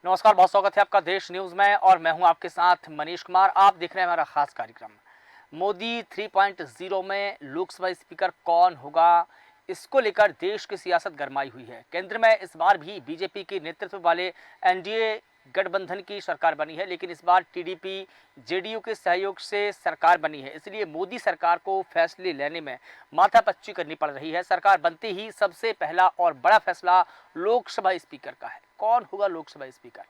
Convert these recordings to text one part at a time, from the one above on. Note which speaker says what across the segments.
Speaker 1: नमस्कार, बहुत स्वागत है आपका देश न्यूज में और मैं हूं आपके साथ मनीष कुमार। आप देख रहे हैं हमारा खास कार्यक्रम। मोदी 3.0 में लोकसभा स्पीकर कौन होगा, इसको लेकर देश की सियासत गरमाई हुई है। केंद्र में इस बार भी बीजेपी के नेतृत्व वाले एनडीए गठबंधन की सरकार बनी है, लेकिन इस बार टीडीपी जेडीयू के सहयोग से सरकार बनी है। इसलिए मोदी सरकार को फैसले लेने में माथापच्ची करनी पड़ रही है। सरकार बनते ही सबसे पहला और बड़ा फैसला लोकसभा स्पीकर का है। कौन होगा लोकसभा स्पीकर,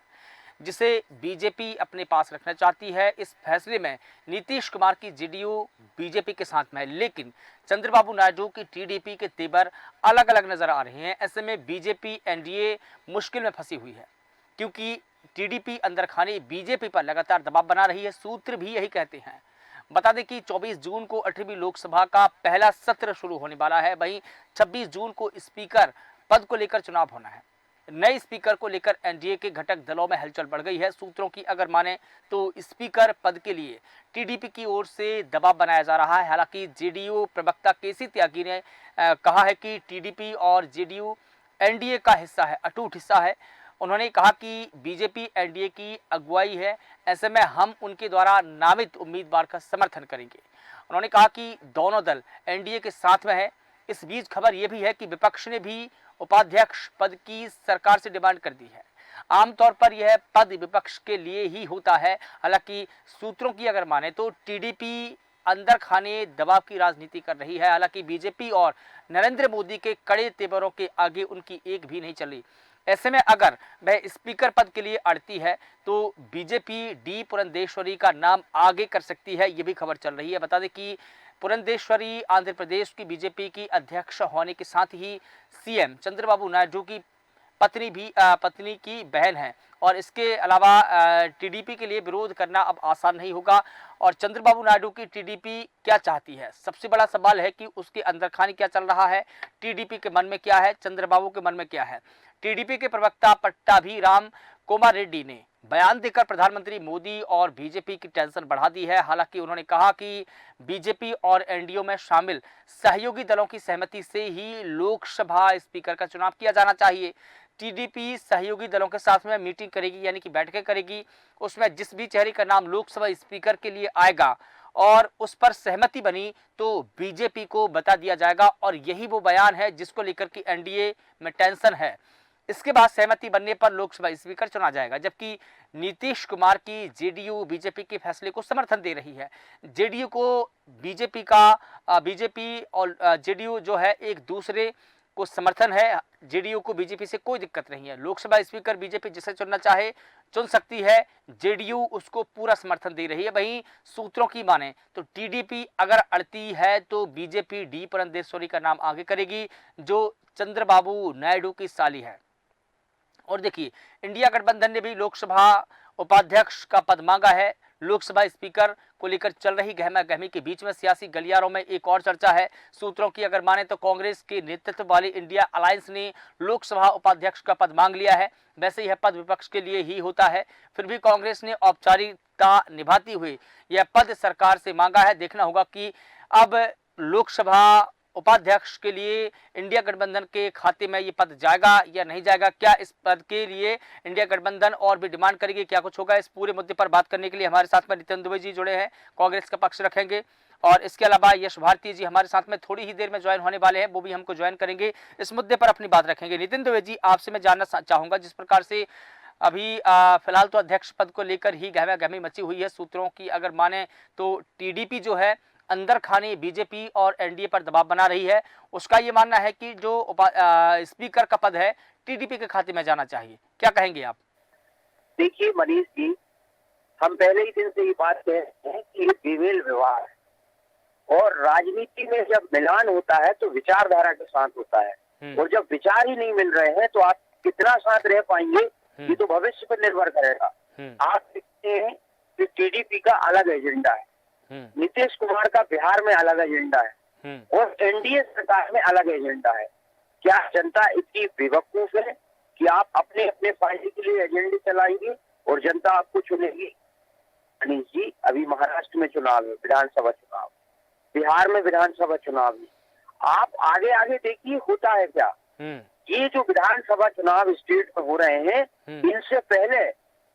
Speaker 1: जिसे बीजेपी अपने पास रखना चाहती है। इस फैसले में नीतीश कुमार की जेडीयू बीजेपी के साथ में है, लेकिन चंद्रबाबू नायडू की टीडीपी के तेवर अलग अलग नजर आ रहे हैं। ऐसे में बीजेपी एनडीए मुश्किल में फंसी हुई है, क्योंकि टीडीपी अंदर खाने बीजेपी पर लगातार दबाव बना रही है। सूत्र भी यही कहते हैं। बता दें कि 24 जून को 8वीं लोकसभा का पहला सत्र शुरू होने वाला है। वहीं 26 जून को स्पीकर पद को लेकर चुनाव होना है। नए स्पीकर को लेकर एनडीए के घटक दलों में हलचल बढ़ गई है। सूत्रों की अगर माने तो स्पीकर पद के लिए टीडीपी की ओर से दबाव बनाया जा रहा है। हालांकि जेडीयू प्रवक्ता केसी त्यागी ने कहा है कि टीडीपी और जेडीयू एनडीए का हिस्सा है, अटूट हिस्सा है। उन्होंने कहा कि बीजेपी एनडीए की अगुवाई है, ऐसे में हम उनके द्वारा नामित उम्मीदवार का समर्थन करेंगे। उन्होंने कहा कि दोनों दल एनडीए के साथ में है। इस बीच खबर यह भी है कि विपक्ष ने भी उपाध्यक्ष पद की सरकार से डिमांड कर दी है। आमतौर पर यह पद विपक्ष के लिए ही होता है। हालांकि सूत्रों की अगर माने तो टीडीपी अंदर खाने दबाव की राजनीति कर रही है। हालांकि बीजेपी और नरेंद्र मोदी के कड़े तेवरों के आगे उनकी एक भी नहीं चली। ऐसे में अगर वह स्पीकर पद के लिए अड़ती है तो बीजेपी डी पुरंदेश्वरी का नाम आगे कर सकती है, ये भी खबर चल रही है। बता दें कि पुरंदेश्वरी आंध्र प्रदेश की बीजेपी की अध्यक्ष होने के साथ ही सीएम चंद्रबाबू नायडू की पत्नी की बहन है, और इसके अलावा टीडीपी के लिए विरोध करना अब आसान नहीं होगा। और चंद्रबाबू नायडू की टीडीपी क्या चाहती है, सबसे बड़ा सवाल है कि उसके अंदर खाने क्या चल रहा है, टीडीपी के मन में क्या है, चंद्रबाबू के मन में क्या है। टीडीपी के प्रवक्ता पट्टाभिराम कोमारेड्डी ने बयान देकर प्रधानमंत्री मोदी और बीजेपी की टेंशन बढ़ा दी है। हालांकि उन्होंने कहा कि बीजेपी और एनडीए में शामिल सहयोगी दलों की सहमति से ही लोकसभा स्पीकर का चुनाव किया जाना चाहिए। टीडीपी सहयोगी दलों के साथ में मीटिंग करेगी, यानी कि बैठकें करेगी। उसमें जिस भी चेहरे का नाम लोकसभा स्पीकर के लिए आएगा और उस पर सहमति बनी तो बीजेपी को बता दिया जाएगा, और यही वो बयान है जिसको लेकर कि एनडीए में टेंशन है। इसके बाद सहमति बनने पर लोकसभा स्पीकर चुना जाएगा। जबकि नीतीश कुमार की जेडीयू बीजेपी के फैसले को समर्थन दे रही है। जेडीयू को बीजेपी और जेडीयू जो है एक दूसरे को समर्थन है। जेडीयू को बीजेपी से कोई दिक्कत नहीं है। लोकसभा स्पीकर बीजेपी जिसे चुनना चाहे चुन सकती है, जेडीयू उसको पूरा समर्थन दे रही है। वहीं सूत्रों की माने तो टीडीपी अगर अड़ती है तो बीजेपी डी पुरंदेश्वरी का नाम आगे करेगी, जो चंद्रबाबू नायडू की साली है। और देखिए, इंडिया गठबंधन ने भी लोकसभा उपाध्यक्ष का पद मांगा है। लोकसभा स्पीकर को लेकर चल रही गहमा गहमी के बीच में सियासी गलियारों में एक और चर्चा है। सूत्रों की अगर माने तो कांग्रेस के नेतृत्व वाली इंडिया अलायंस ने लोकसभा उपाध्यक्ष का पद मांग लिया है। वैसे यह पद विपक्ष के लिए ही होता है, फिर भी कांग्रेस ने औपचारिकता निभाते हुए यह पद सरकार से मांगा है। देखना होगा कि अब लोकसभा उपाध्यक्ष के लिए इंडिया गठबंधन के खाते में ये पद जाएगा या नहीं जाएगा। क्या इस पद के लिए इंडिया गठबंधन और भी डिमांड करेगी, क्या कुछ होगा, इस पूरे मुद्दे पर बात करने के लिए हमारे साथ में नितिन दुबे जी जुड़े हैं, कांग्रेस का पक्ष रखेंगे। और इसके अलावा यश भारती जी हमारे साथ में थोड़ी ही देर में ज्वाइन होने वाले हैं, वो भी हमको ज्वाइन करेंगे, इस मुद्दे पर अपनी बात रखेंगे। नितिन दुबे जी, आपसे मैं जानना चाहूंगा, जिस प्रकार से अभी फिलहाल तो अध्यक्ष पद को लेकर ही गहमा गहमी मची हुई है। सूत्रों की अगर माने तो टीडीपी जो है अंदर खाने बीजेपी और एनडीए पर दबाव बना रही है। उसका ये मानना है कि जो स्पीकर का पद है टीडीपी के खाते में जाना चाहिए। क्या कहेंगे आप?
Speaker 2: देखिए मनीष जी, हम पहले ही दिन से ये बात कह रहे हैं कि विवेल विवाह है, और राजनीति में जब मिलान होता है तो विचारधारा के साथ होता है, और जब विचार ही नहीं मिल रहे हैं तो आप कितना साथ रह पाएंगे ये तो भविष्य पर निर्भर करेगा। आप देखते हैं कि टीडीपी का अलग एजेंडा है, नीतीश कुमार का बिहार में अलग एजेंडा है, और एनडीए सरकार में अलग एजेंडा है। क्या जनता इतनी बेवकूफ है कि आप अपने अपने फायदे के लिए एजेंडे चलाएंगे और जनता आपको चुनेगी? अनिल जी, अभी महाराष्ट्र में चुनाव है, विधानसभा चुनाव, बिहार में विधानसभा चुनाव है। आप आगे आगे देखिए होता है क्या। ये जो विधानसभा चुनाव स्टेट में हो रहे हैं, इनसे पहले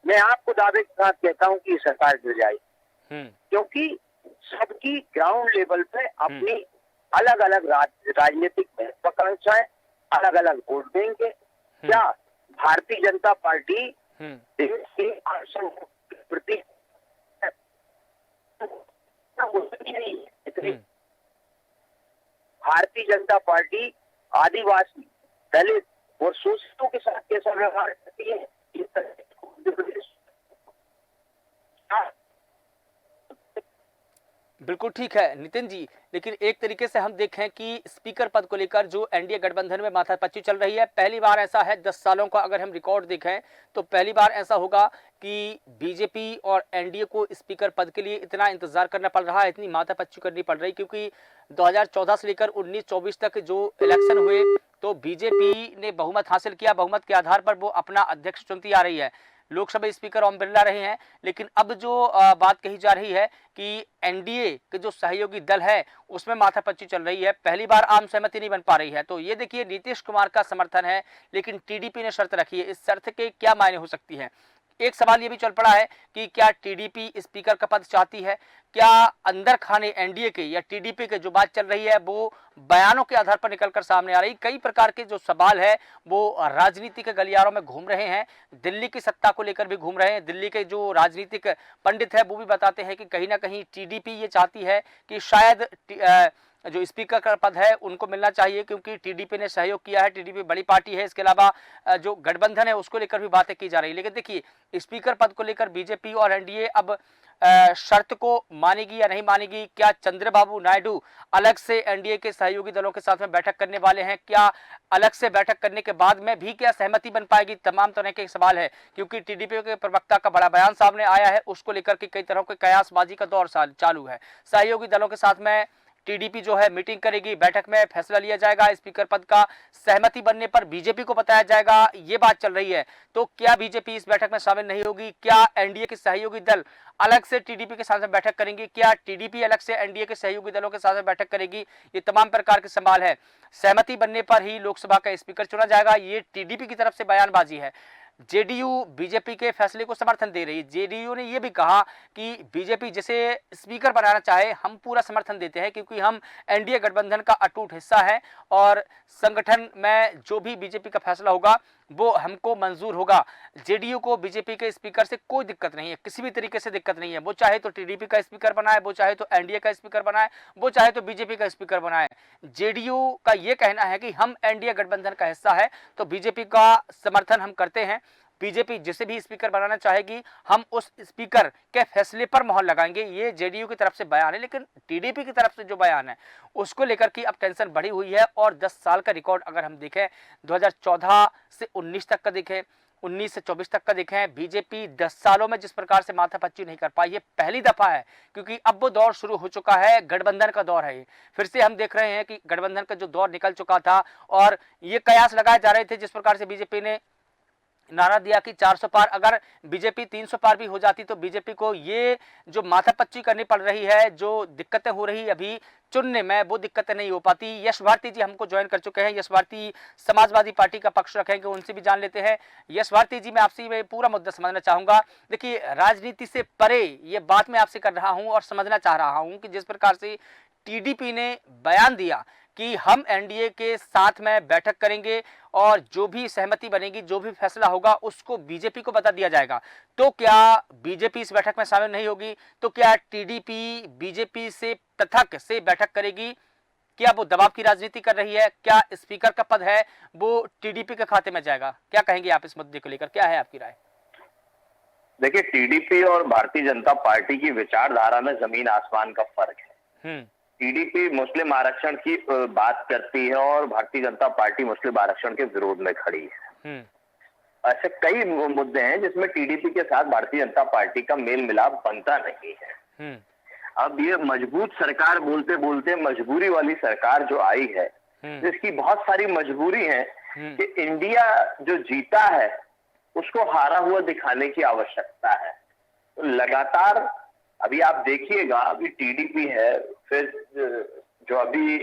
Speaker 2: मैं आपको दावे के साथ कहता हूं कि ये सरकार गिर जाएगी, क्योंकि सबकी ग्राउंड लेवल पे अपनी अलग अलग राजनीतिक महत्वाकांक्षाएं, अलग अलग वोट बैंक है। क्या भारतीय जनता पार्टी देश के आरक्षण के प्रति भारतीय जनता पार्टी आदिवासी, दलित और शोषितों के साथ कैसा व्यवहार करती है, इस तरह
Speaker 1: बिल्कुल ठीक है नितिन जी, लेकिन एक तरीके से हम देखें कि स्पीकर पद को लेकर जो एनडीए गठबंधन में माथापच्ची चल रही है, पहली बार ऐसा है 10 सालों का अगर हम रिकॉर्ड देखें तो पहली बार ऐसा होगा कि बीजेपी और एनडीए को स्पीकर पद के लिए इतना इंतजार करना पड़ रहा है, इतनी माथापच्ची करनी पड़ रही, क्योंकि 2014 से लेकर 19-24 तक जो इलेक्शन हुए तो बीजेपी ने बहुमत हासिल किया, बहुमत के आधार पर वो अपना अध्यक्ष चुनती आ रही है, लोकसभा स्पीकर ओम बिरला रहे हैं। लेकिन अब जो बात कही जा रही है कि एनडीए के जो सहयोगी दल है उसमें माथापच्ची चल रही है, पहली बार आम सहमति नहीं बन पा रही है। तो ये देखिए नीतीश कुमार का समर्थन है, लेकिन टीडीपी ने शर्त रखी है, इस शर्त के क्या मायने हो सकती है। एक सवाल ये भी चल पड़ा है कि क्या टीडीपी स्पीकर का पद चाहती है, क्या अंदर खाने एनडीए के या टीडीपी के जो बात चल रही है वो बयानों के आधार पर निकलकर सामने आ रही, कई प्रकार के जो सवाल है वो राजनीति के गलियारों में घूम रहे हैं, दिल्ली की सत्ता को लेकर भी घूम रहे हैं। दिल्ली के जो राजनीतिक पंडित है वो भी बताते हैं कि कहीं ना कहीं टीडीपी ये चाहती है कि शायद जो स्पीकर का पद है उनको मिलना चाहिए, क्योंकि टीडीपी ने सहयोग किया है, टीडीपी बड़ी पार्टी है, इसके अलावा जो गठबंधन है उसको लेकर भी बातें की जा रही है। लेकिन देखिए स्पीकर पद को लेकर बीजेपी और एनडीए अब शर्त को मानेगी या नहीं मानेगी, क्या चंद्रबाबू नायडू अलग से एनडीए के सहयोगी दलों के साथ में बैठक करने वाले हैं, क्या अलग से बैठक करने के बाद में भी क्या सहमति बन पाएगी, तमाम तरह के सवाल है, क्योंकि टीडीपी के प्रवक्ता का बड़ा बयान सामने आया है, उसको लेकर के कई तरह के कयासबाजी का दौर चालू है। सहयोगी दलों के साथ में टीडीपी जो है मीटिंग करेगी, बैठक में फैसला लिया जाएगा, स्पीकर पद का सहमति बनने पर बीजेपी को बताया जाएगा, ये बात चल रही है। तो क्या बीजेपी इस बैठक में शामिल नहीं होगी, क्या एनडीए के सहयोगी दल अलग से टीडीपी के साथ में बैठक करेंगे, क्या टीडीपी अलग से एनडीए के सहयोगी दलों के साथ में बैठक करेगी, ये तमाम प्रकार के सवाल है। सहमति बनने पर ही लोकसभा का स्पीकर चुना जाएगा, ये टीडीपी की तरफ से बयानबाजी है। जेडीयू बीजेपी के फैसले को समर्थन दे रही है, जेडीयू ने यह भी कहा कि बीजेपी जिसे स्पीकर बनाना चाहे हम पूरा समर्थन देते हैं, क्योंकि हम एनडीए गठबंधन का अटूट हिस्सा है और संगठन में जो भी बीजेपी का फैसला होगा वो हमको मंजूर होगा। जेडीयू को बीजेपी के स्पीकर से कोई दिक्कत नहीं है, किसी भी तरीके से दिक्कत नहीं है, वो चाहे तो टीडीपी का स्पीकर बनाए, वो चाहे तो एनडीए का स्पीकर बनाए, वो चाहे तो बीजेपी का स्पीकर बनाए। जेडीयू का ये कहना है कि हम एनडीए गठबंधन का हिस्सा है तो बीजेपी का समर्थन हम करते हैं, बीजेपी जिसे भी स्पीकर बनाना चाहेगी हम उस स्पीकर के फैसले पर मोहर लगाएंगे, ये जेडीयू की तरफ से बयान है। लेकिन टीडीपी की तरफ से जो बयान है उसको लेकर के अब टेंशन बढ़ी हुई है। और 10 साल का रिकॉर्ड अगर हम देखें, 2014 से 19 तक का देखें, 19 से 24 तक का देखें, बीजेपी 10 सालों में जिस प्रकार से माथापच्ची नहीं कर पाई, ये पहली दफा है, क्योंकि अब वो दौर शुरू हो चुका है, गठबंधन का दौर है। ये फिर से हम देख रहे हैं कि गठबंधन का जो दौर निकल चुका था और ये कयास लगाए जा रहे थे, जिस प्रकार से बीजेपी ने नारा दिया कि 400 पार, अगर बीजेपी 300 पार भी हो जाती तो बीजेपी को ये जो माथापच्ची करनी पड़ रही है, जो दिक्कतें हो रही अभी चुनने में, वो दिक्कतें नहीं हो पाती। यश भारती जी हमको ज्वाइन कर चुके हैं, यश भारती समाजवादी पार्टी का पक्ष रखेंगे, उनसे भी जान लेते हैं। यश भारती जी, मैं आपसे ये पूरा मुद्दा समझना चाहूंगा। देखिए राजनीति से परे ये बात मैं आपसे कर रहा हूं और समझना चाह रहा हूं कि जिस प्रकार से टीडीपी ने बयान दिया कि हम एनडीए के साथ में बैठक करेंगे और जो भी सहमति बनेगी, जो भी फैसला होगा उसको बीजेपी को बता दिया जाएगा, तो क्या बीजेपी इस बैठक में शामिल नहीं होगी? तो क्या टीडीपी बीजेपी से पृथक से बैठक करेगी? क्या वो दबाव की राजनीति कर रही है? क्या स्पीकर का पद है वो टीडीपी के खाते में जाएगा? क्या कहेंगे आप इस मुद्दे को लेकर, क्या है आपकी राय?
Speaker 2: देखिए, टीडीपी और भारतीय जनता पार्टी की विचारधारा में जमीन आसमान का फर्क है। टीडीपी मुस्लिम आरक्षण की बात करती है और भारतीय जनता पार्टी मुस्लिम आरक्षण के विरोध में खड़ी है। ऐसे कई मुद्दे हैं जिसमें टीडीपी के साथ भारतीय जनता पार्टी का मेल मिलाप बनता नहीं है। अब ये मजबूत सरकार बोलते बोलते मजबूरी वाली सरकार जो आई है, जिसकी बहुत सारी मजबूरी है कि इंडिया जो जीता है उसको हारा हुआ दिखाने की आवश्यकता है। तो लगातार अभी आप देखिएगा, अभी टीडीपी है, फिर जो अभी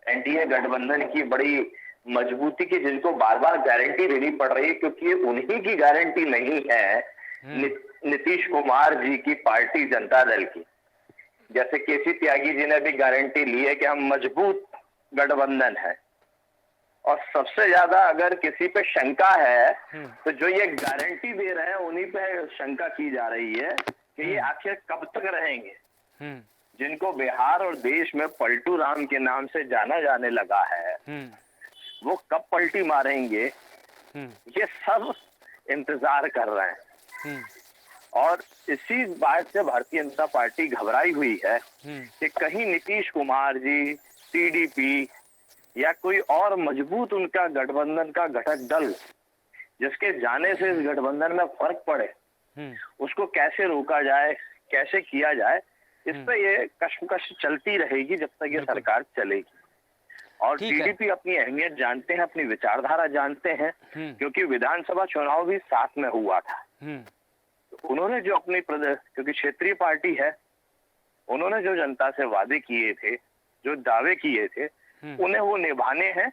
Speaker 2: एनडीए गठबंधन की बड़ी
Speaker 3: मजबूती की जिनको बार बार गारंटी देनी पड़ रही है, क्योंकि ये उन्हीं की गारंटी नहीं है, नीतीश कुमार जी की पार्टी जनता दल की। जैसे केसी त्यागी जी ने भी गारंटी ली है कि हम मजबूत गठबंधन है, और सबसे ज्यादा अगर किसी पे शंका है तो जो ये गारंटी दे रहे हैं उन्हीं पे शंका की जा रही है कि ये आखिर कब तक रहेंगे। जिनको बिहार और देश में पलटू राम के नाम से जाना जाने लगा है, वो कब पलटी मारेंगे, ये सब इंतजार कर रहे हैं। और इसी बात से भारतीय जनता पार्टी घबराई हुई है कि कहीं नीतीश कुमार जी, टीडीपी या कोई और मजबूत उनका गठबंधन का घटक दल जिसके जाने से इस गठबंधन में फर्क पड़े, उसको कैसे रोका जाए, कैसे किया जाए, इस पे ये कश्मकश चलती रहेगी जब तक ये सरकार चलेगी। और टीडीपी अपनी अहमियत जानते हैं, अपनी विचारधारा जानते हैं, क्योंकि विधानसभा चुनाव भी साथ में हुआ था। तो उन्होंने जो अपनी क्योंकि क्षेत्रीय पार्टी है, उन्होंने जो जनता से वादे किए थे, जो दावे किए थे, उन्हें वो निभाने हैं।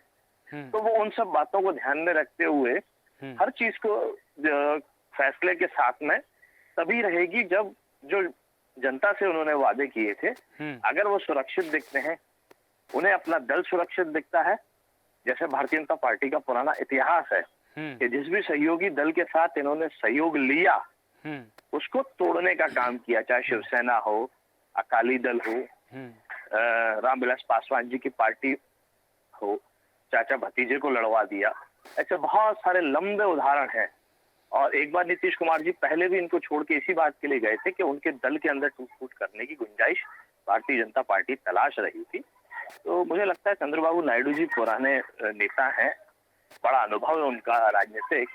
Speaker 3: तो वो उन सब बातों को ध्यान में रखते हुए हर चीज को फैसले के साथ में तभी रहेगी जब जो जनता से उन्होंने वादे किए थे अगर वो सुरक्षित दिखते हैं, उन्हें अपना दल सुरक्षित दिखता है। जैसे भारतीय जनता पार्टी का पुराना इतिहास है कि जिस भी सहयोगी दल के साथ इन्होंने सहयोग लिया उसको तोड़ने का काम किया, चाहे शिवसेना हो, अकाली दल हो, रामविलास पासवान जी की पार्टी हो, चाचा भतीजे को लड़वा दिया। ऐसे बहुत सारे लंबे उदाहरण हैं। और एक बार नीतीश कुमार जी पहले भी इनको छोड़ के इसी बात के लिए गए थे कि उनके दल के अंदर टूट फूट करने की गुंजाइश भारतीय जनता पार्टी तलाश रही थी। तो मुझे लगता है चंद्रबाबू नायडू जी पुराने नेता हैं, बड़ा अनुभव है उनका राजनीतिक,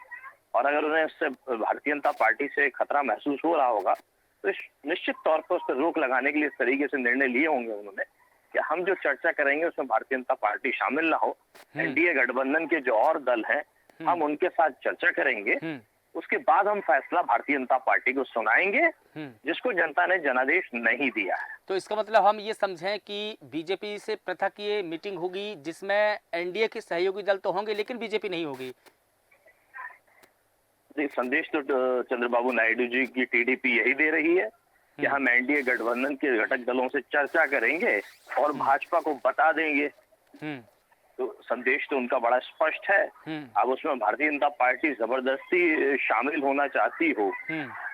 Speaker 3: और अगर उन्हें उससे भारतीय जनता पार्टी से खतरा महसूस हो रहा होगा तो निश्चित तौर पर उस पर रोक लगाने के लिए इस तरीके से निर्णय लिए होंगे उन्होंने कि हम जो चर्चा करेंगे उसमें भारतीय जनता पार्टी शामिल ना हो, एनडीए गठबंधन के जो और दल हैं हम उनके साथ चर्चा करेंगे, उसके बाद हम फैसला भारतीय जनता पार्टी को सुनाएंगे जिसको जनता ने जनादेश नहीं दिया है।
Speaker 1: तो इसका मतलब हम ये समझें कि बीजेपी से पृथक ये मीटिंग होगी जिसमें एनडीए के सहयोगी दल तो होंगे लेकिन बीजेपी नहीं होगी।
Speaker 3: संदेश तो चंद्रबाबू नायडू जी की टीडीपी यही दे रही है कि हम एनडीए गठबंधन के घटक दलों से चर्चा करेंगे और भाजपा को बता देंगे। तो संदेश तो उनका बड़ा स्पष्ट है। अब उसमें भारतीय जनता पार्टी जबरदस्ती शामिल होना चाहती हो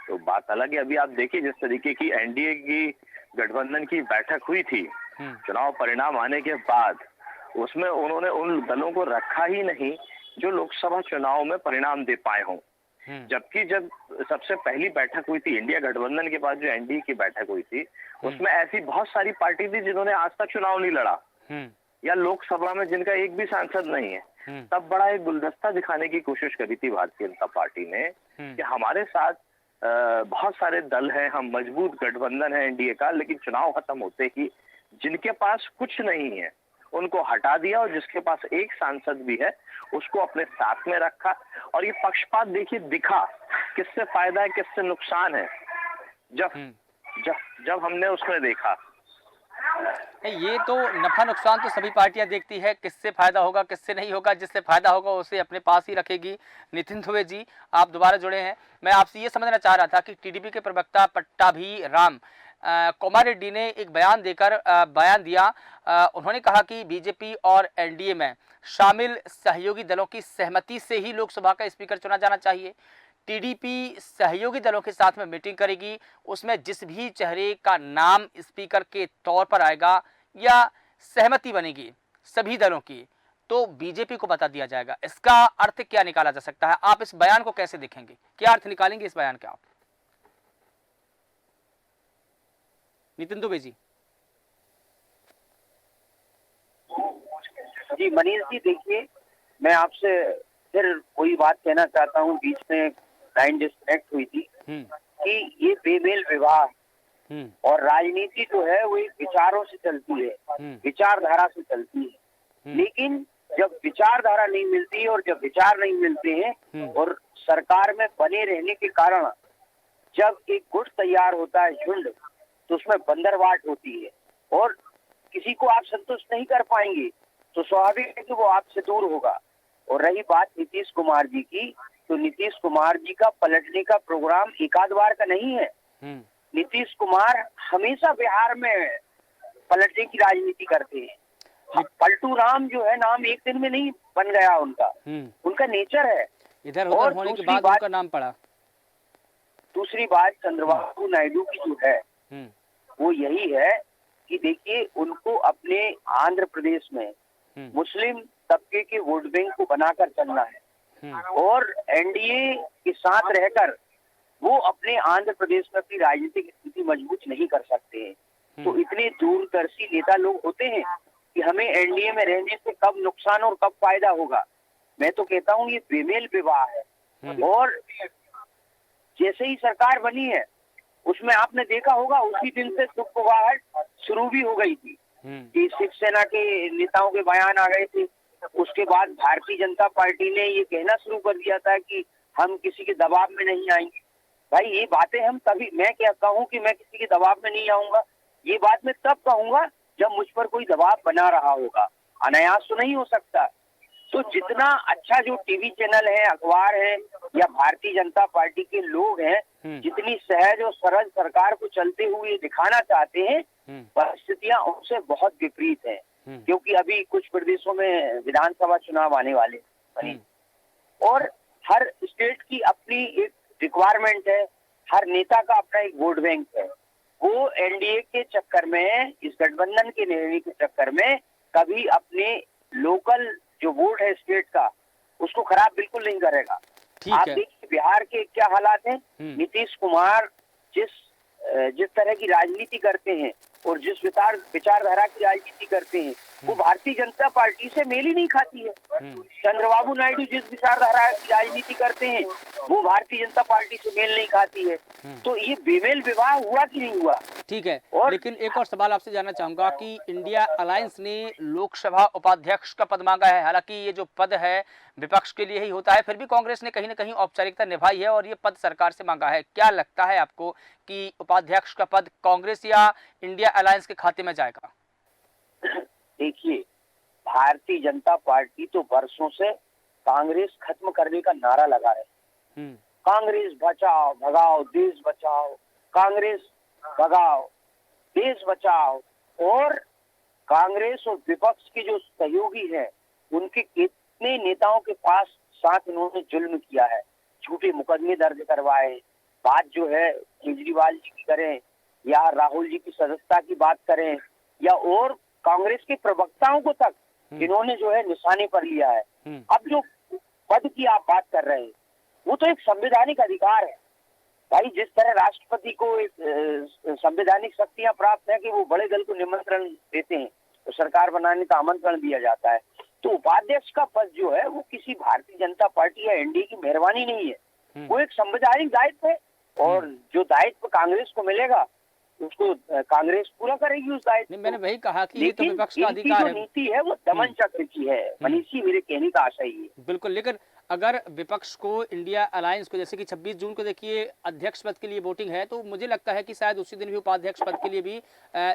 Speaker 3: तो बात अलग है। अभी आप देखिए जिस तरीके की एनडीए की गठबंधन की बैठक हुई थी चुनाव परिणाम आने के बाद, उसमें उन्होंने उन दलों को रखा ही नहीं जो लोकसभा चुनाव में परिणाम दे पाए हों। जबकि जब सबसे पहली बैठक हुई थी इंडिया गठबंधन के बाद जो एनडीए की बैठक हुई थी उसमें ऐसी बहुत सारी पार्टी थी जिन्होंने आज तक चुनाव नहीं लड़ा या लोकसभा में जिनका एक भी सांसद नहीं है। तब बड़ा एक गुलदस्ता दिखाने की कोशिश करी थी भारतीय जनता पार्टी ने कि हमारे साथ बहुत सारे दल हैं, हम मजबूत गठबंधन है एनडीए का, लेकिन चुनाव खत्म होते ही जिनके पास कुछ नहीं है उनको हटा दिया और जिसके पास एक सांसद भी है उसको अपने साथ में रखा। और ये पक्षपात देखिए दिखा, किससे फायदा है किससे नुकसान है जब हमने उसमें देखा।
Speaker 1: ये तो नफा नुकसान तो सभी पार्टियां देखती है, किससे फायदा होगा किससे नहीं होगा, जिससे फायदा होगा उसे अपने पास ही रखेगी। नितिन दुबे जी आप दोबारा जुड़े हैं, मैं आपसे ये समझना चाह रहा था कि टीडीपी के प्रवक्ता पट्टाभी राम कुमार रेड्डी ने एक बयान दिया। उन्होंने कहा कि बीजेपी और एनडीए में शामिल सहयोगी दलों की सहमति से ही लोकसभा का स्पीकर चुना जाना चाहिए। टीडीपी सहयोगी दलों के साथ में मीटिंग करेगी, उसमें जिस भी चेहरे का नाम स्पीकर के तौर पर आएगा या सहमति बनेगी सभी दलों की तो बीजेपी को बता दिया जाएगा। इसका अर्थ क्या निकाला जा सकता है? आप इस बयान को कैसे देखेंगे, क्या अर्थ निकालेंगे इस बयान के आप? नितिन दुबे जी।
Speaker 2: जी मनीष जी, देखिए मैं आपसे फिर वही बात कहना चाहता हूँ, बीच में लाइन डिस्कनेक्ट हुई थी कि ये बेमेल विवाह और राजनीति जो है वो विचारों से चलती है, विचारधारा से चलती है। लेकिन जब विचारधारा नहीं मिलती है और जब विचार नहीं मिलते हैं और सरकार में बने रहने के कारण जब एक गुट तैयार होता है झुंड, तो उसमें बंदरवाट होती है और किसी को आप संतुष्ट नहीं कर पाएंगे तो स्वाभाविक है कि वो आपसे दूर होगा। और रही बात नीतीश कुमार जी की, तो नीतीश कुमार जी का पलटने का प्रोग्राम एक आध बार का नहीं है। नीतीश कुमार हमेशा बिहार में पलटने की राजनीति करते हैं। पलटू राम जो है नाम एक दिन में नहीं बन गया उनका, उनका नेचर है।
Speaker 1: इधर उधर होने के बाद उनका नाम पड़ा।
Speaker 2: दूसरी बात चंद्रबाबू नायडू की जो है वो यही है कि देखिए, उनको अपने आंध्र प्रदेश में मुस्लिम तबके के वोट बैंक को बनाकर चलना है और एनडीए के साथ रहकर वो अपने आंध्र प्रदेश में अपनी राजनीतिक स्थिति मजबूत नहीं कर सकते हैं। तो इतने दूरदर्शी नेता लोग होते हैं कि हमें एनडीए में रहने से कब नुकसान और कब फायदा होगा। मैं तो कहता हूँ ये बेमेल विवाह है। और जैसे ही सरकार बनी है उसमें आपने देखा होगा उसी दिन से सुखबुगाहट शुरू भी हो गई थी कि शिवसेना के नेताओं के बयान आ गए थे। उसके बाद भारतीय जनता पार्टी ने ये कहना शुरू कर दिया था कि हम किसी के दबाव में नहीं आएंगे। भाई ये बातें हम तभी, मैं क्या कहूँ कि मैं किसी के दबाव में नहीं आऊंगा, ये बात मैं तब कहूंगा जब मुझ पर कोई दबाव बना रहा होगा, अनायास तो नहीं हो सकता। तो जितना अच्छा जो टीवी चैनल है, अखबार है या भारतीय जनता पार्टी के लोग हैं, जितनी सहज और सरल सरकार को चलते हुए दिखाना चाहते हैं, परिस्थितियां उनसे बहुत विपरीत है। क्योंकि अभी कुछ प्रदेशों में विधानसभा चुनाव आने वाले हैं और हर स्टेट की अपनी एक रिक्वायरमेंट है, हर नेता का अपना एक वोट बैंक है। वो एनडीए के चक्कर में, इस गठबंधन के निर्णय के चक्कर में कभी अपने लोकल जो वोट है स्टेट का उसको खराब बिल्कुल नहीं करेगा। आप देखिए बिहार के क्या हालात हैं। नीतीश कुमार जिस तरह की राजनीति करते हैं और जिस विचारधारा की राजनीति करते हैं वो भारतीय जनता पार्टी से मेल ही नहीं खाती है। चंद्रबाबू नायडू जिस विचारधारा की राजनीति करते हैं वो भारतीय जनता पार्टी से मेल नहीं खाती है। तो ये बेमेल विवाह हुआ कि नहीं हुआ?
Speaker 1: ठीक है। लेकिन एक और सवाल आपसे जानना चाहूंगा कि इंडिया अलायंस ने लोकसभा उपाध्यक्ष का पद मांगा है। हालांकि ये जो पद है विपक्ष के लिए ही होता है, फिर भी कांग्रेस ने कहीं ना कहीं औपचारिकता निभाई है और ये पद सरकार से मांगा है। क्या लगता है आपको कि उपाध्यक्ष का पद कांग्रेस या इंडिया अलायंस के खाते में जाएगा?
Speaker 2: देखिए, भारतीय जनता पार्टी तो वर्षों से कांग्रेस खत्म करने का नारा लगा रहे। कांग्रेस बचाओ भगाओ देश बचाओ, कांग्रेस भगाओ देश बचाओ। और कांग्रेस और विपक्ष के जो सहयोगी हैं उनके कितने नेताओं के पास साथ इन्होंने जुल्म किया है, झूठे मुकदमे दर्ज करवाए। बात जो है केजरीवाल जी की करें या राहुल जी की सदस्यता की बात करें या और कांग्रेस के प्रवक्ताओं को तक इन्होंने जो है निशाने पर लिया है। अब जो पद की आप बात कर रहे हैं वो तो एक संवैधानिक अधिकार है। भाई जिस तरह राष्ट्रपति को एक संवैधानिक शक्तियां प्राप्त है कि वो बड़े दल को निमंत्रण देते हैं तो सरकार बनाने का आमंत्रण दिया जाता है, तो उपाध्यक्ष का पद जो है वो किसी भारतीय जनता पार्टी या एनडीए की मेहरबानी नहीं है, वो एक संवैधानिक दायित्व है। और जो दायित्व कांग्रेस को मिलेगा उसको कांग्रेस पूरा करेगी उस दायित्व।
Speaker 1: मैंने वही कहा कि ये तो विपक्ष का अधिकार है।
Speaker 2: नीति है वो दमन चक्र की है, मनीषी मेरे कहने का आशय ही है।
Speaker 1: बिल्कुल। लेकिन अगर विपक्ष को, इंडिया अलायंस को, जैसे कि 26 जून को देखिए अध्यक्ष पद के लिए वोटिंग है, तो मुझे लगता है कि शायद उसी दिन भी उपाध्यक्ष पद के लिए भी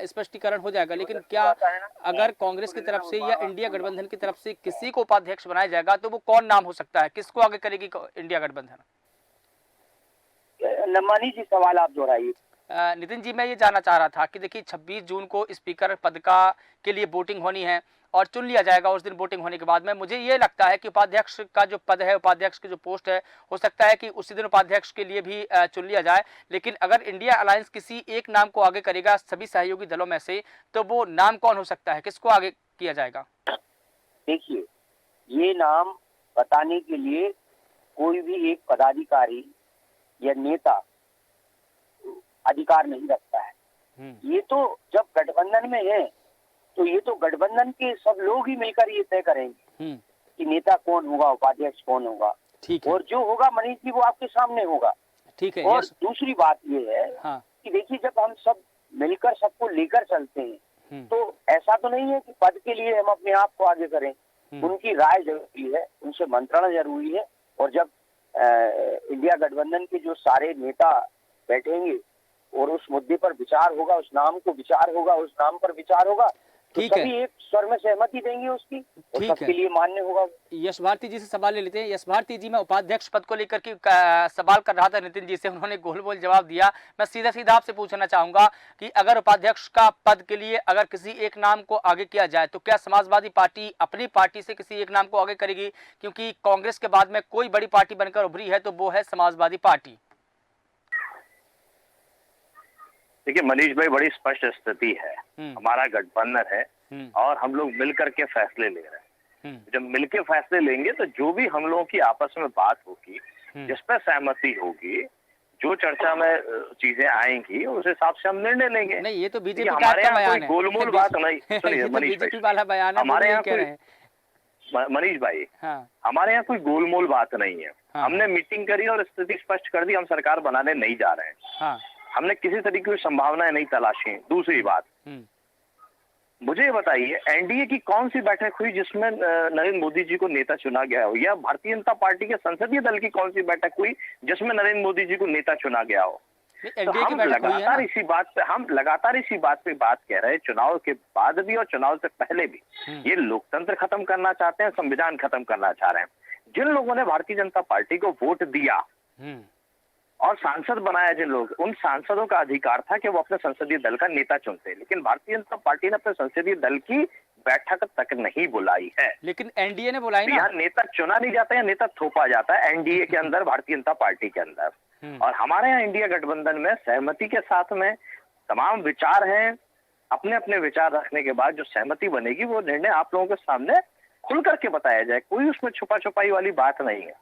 Speaker 1: स्पष्टीकरण हो जाएगा। लेकिन क्या अगर कांग्रेस की तरफ से या इंडिया गठबंधन की तरफ से किसी को उपाध्यक्ष बनाया जाएगा तो वो कौन नाम हो सकता है? किसको आगे करेगी इंडिया गठबंधन?
Speaker 2: नमानी जी सवाल आप दोहराइए।
Speaker 1: नितिन जी, मैं ये जानना चाह रहा था कि देखिए 26 जून को स्पीकर पद के लिए वोटिंग होनी है और चुन लिया जाएगा उस दिन वोटिंग होने के बाद में। मुझे ये लगता है कि उपाध्यक्ष का जो पद है, उपाध्यक्ष की जो पोस्ट है, हो सकता है कि उसी दिन उपाध्यक्ष के लिए भी चुन लिया जाए। लेकिन अगर इंडिया अलायंस किसी एक नाम को आगे करेगा सभी सहयोगी दलों में से, तो वो नाम कौन हो सकता है? किसको आगे किया जाएगा?
Speaker 2: देखिए, ये नाम बताने के लिए कोई भी एक पदाधिकारी या नेता अधिकार नहीं रखता है। ये तो जब गठबंधन में है तो ये तो गठबंधन के सब लोग ही मिलकर ये तय करेंगे कि नेता कौन होगा, उपाध्यक्ष कौन होगा। ठीक है। और जो होगा मनीष जी वो आपके सामने होगा।
Speaker 1: ठीक है।
Speaker 2: और दूसरी बात ये है कि देखिए, जब हम सब मिलकर सबको लेकर चलते हैं तो ऐसा तो नहीं है कि पद के लिए हम अपने आप को आगे करें। उनकी राय जरूरी है, उनसे मंत्रणा जरूरी है। और जब इंडिया गठबंधन के जो सारे नेता बैठेंगे और उस मुद्दे पर विचार होगा, उस नाम को विचार होगा, उस नाम पर विचार होगा, तो
Speaker 1: ठीक है।
Speaker 2: सभी एक स्वर में सहमति देंगे उसकी और
Speaker 1: ठीक है।
Speaker 2: सबके लिए मान्य होगा।
Speaker 1: यश भारती जी से सवाल ले लेते हैं। यश भारती जी, मैं उपाध्यक्ष पद को लेकर के सवाल कर रहा था नितिन जी से, उन्होंने गोल मोल जवाब दिया। मैं सीधा सीधा आपसे पूछना चाहूंगा कि अगर उपाध्यक्ष का पद के लिए अगर किसी एक नाम को आगे किया जाए तो क्या समाजवादी पार्टी अपनी पार्टी से किसी एक नाम को आगे करेगी? क्योंकि कांग्रेस के बाद में कोई बड़ी पार्टी बनकर उभरी है तो वो है समाजवादी पार्टी।
Speaker 3: देखिए मनीष भाई, बड़ी स्पष्ट स्थिति है। हमारा गठबंधन है और हम लोग मिलकर के फैसले ले रहे हैं। जब मिलके फैसले लेंगे तो जो भी हम लोगों की आपस में बात होगी, जिस पर सहमति होगी, जो चर्चा में चीजें आएंगी, उस हिसाब से हम निर्णय लेंगे।
Speaker 1: नहीं, ये तो बीजेपी
Speaker 3: हमारे
Speaker 1: का
Speaker 3: यहाँ
Speaker 1: बयान
Speaker 3: कोई
Speaker 1: है।
Speaker 3: गोलमोल बात नहीं। सुनिए मनीष
Speaker 1: बीजेपी
Speaker 3: भाई,
Speaker 1: वाला बयान है,
Speaker 3: हमारे यहाँ
Speaker 1: कह रहे हैं।
Speaker 3: मनीष भाई,
Speaker 1: हाँ,
Speaker 3: हमारे यहाँ कोई गोलमोल बात नहीं है।
Speaker 1: हाँ,
Speaker 3: हमने मीटिंग करी और स्थिति स्पष्ट कर दी, हम सरकार बनाने नहीं जा रहे हैं।
Speaker 1: हाँ,
Speaker 3: हमने किसी तरीके की संभावनाएं नहीं तलाशी। दूसरी बात, मुझे ये बताइए, एनडीए की कौन सी बैठक हुई जिसमें नरेंद्र मोदी जी को नेता चुना गया हो, या भारतीय जनता पार्टी के संसदीय दल की कौन सी बैठक हुई जिसमें नरेंद्र मोदी जी को नेता चुना गया हो? तो
Speaker 1: एनडीए की
Speaker 3: हम
Speaker 1: बैठक हुई है
Speaker 3: लगातार
Speaker 1: ना?
Speaker 3: इसी बात पे बात कह रहे हैं, चुनाव के बाद भी और चुनाव से पहले भी। ये लोकतंत्र खत्म करना चाहते हैं, संविधान खत्म करना चाह रहे हैं। जिन लोगों ने भारतीय जनता पार्टी को वोट दिया और सांसद बनाया, जिन लोग, उन सांसदों का अधिकार था कि वो अपने संसदीय दल का नेता चुनते, लेकिन भारतीय जनता पार्टी ने अपने संसदीय दल की बैठक तक नहीं बुलाई है।
Speaker 1: लेकिन एनडीए ने बुलाई ना।
Speaker 3: यहाँ नेता चुना नहीं जाता है, नेता थोपा जाता है एनडीए के अंदर, भारतीय जनता पार्टी के अंदर। और हमारे यहाँ इंडिया गठबंधन में सहमति के साथ में तमाम विचार हैं। अपने अपने विचार रखने के बाद जो सहमति बनेगी वो निर्णय आप लोगों के सामने खुल करके बताया जाए। कोई उसमें छुपा छुपाई वाली बात नहीं है।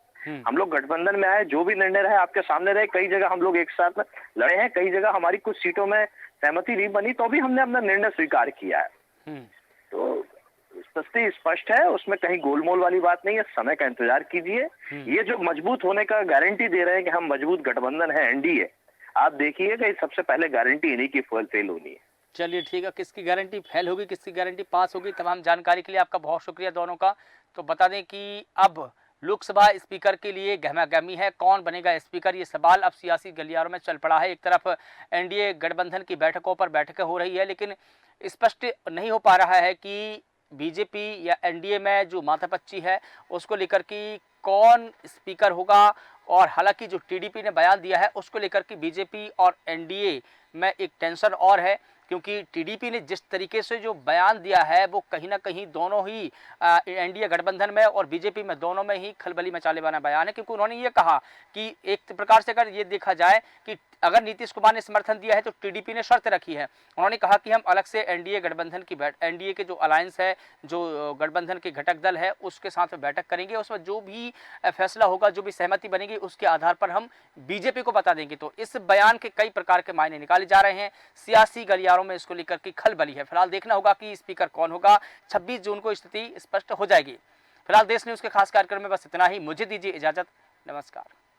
Speaker 3: हम लोग गठबंधन में आए, जो भी निर्णय रहे आपके सामने रहे। कई जगह हम लोग एक साथ लड़े हैं, कई जगह हमारी कुछ सीटों में सहमति नहीं बनी तो भी हमने अपना निर्णय स्वीकार किया है। तो स्थिति स्पष्ट है, उसमें कहीं गोलमोल वाली बात नहीं है। समय का इंतजार कीजिए। ये जो मजबूत होने का गारंटी दे रहे हैं कि हम मजबूत गठबंधन है एनडीए, आप देखिएगा सबसे पहले गारंटी इन्हीं की फेल होनी है।
Speaker 1: चलिए ठीक है, किसकी गारंटी फेल होगी, किसकी गारंटी पास होगी, तमाम जानकारी के लिए आपका बहुत शुक्रिया दोनों का। तो बता दें कि अब लोकसभा स्पीकर के लिए गहमागहमी है, कौन बनेगा स्पीकर, ये सवाल अब सियासी गलियारों में चल पड़ा है। एक तरफ एनडीए गठबंधन की बैठकों पर बैठकें हो रही है, लेकिन स्पष्ट नहीं हो पा रहा है कि बीजेपी या एनडीए में जो माथापच्ची है उसको लेकर कि कौन स्पीकर होगा। और हालांकि जो टीडीपी ने बयान दिया है उसको लेकर के बीजेपी और एनडीए में एक टेंशन और है, क्योंकि टीडीपी ने जिस तरीके से जो बयान दिया है वो कहीं ना कहीं दोनों ही एनडीए गठबंधन में और बीजेपी में दोनों में ही खलबली मचाने वाला बयान है। क्योंकि उन्होंने ये कहा कि एक प्रकार से अगर ये देखा जाए कि अगर नीतीश कुमार ने समर्थन दिया है तो टीडीपी ने शर्त रखी है। उन्होंने कहा कि हम अलग से एनडीए गठबंधन की एनडीए के जो अलायंस है, जो गठबंधन के घटक दल है, उसके साथ बैठक करेंगे। उसमें जो भी फैसला होगा, जो भी सहमति बनेगी, उसके आधार पर हम बीजेपी को बता देंगे। तो इस बयान के कई प्रकार के मायने निकाले जा रहे हैं। सियासी गलियारों में इसको लेकर के खलबली है। फिलहाल देखना होगा कि स्पीकर कौन होगा। 26 जून को स्थिति स्पष्ट हो जाएगी। फिलहाल देश न्यूज के खास कार्यक्रम में बस इतना ही। मुझे दीजिए इजाजत। नमस्कार।